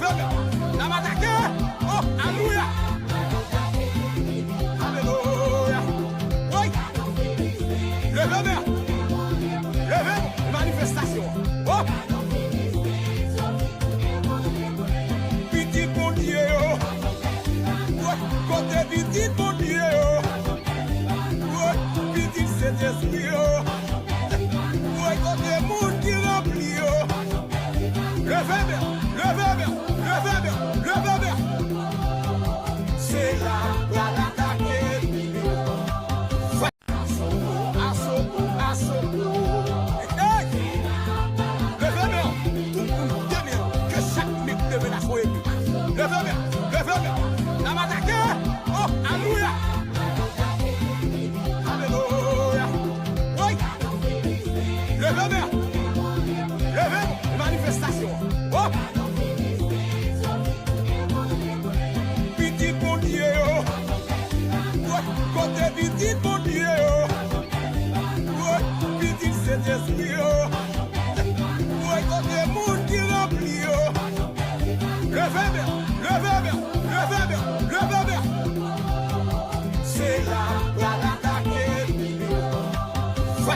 Levez, la m'attaquer. Oh, alléluia. Alléluia. Oui. Levez, manifestation. Oh. Petit bon Dieu. Ouais, côté petit bon Dieu. Ouais, petit Saint-Esprit. Ouais, côté monde qui remplit. Levez. C'est là pour l'attaquer. Assaut. Hey! Levez, tout le monde demande que chaque mec leve la foi. Levez, la m'attaquer. Oh, alléluia. Alléluia. Oui. Levez, manifestation. Oh. Petit bon Dieu. Ouais, côté petit bon Dieu. Ouais, petit Saint-Esprit.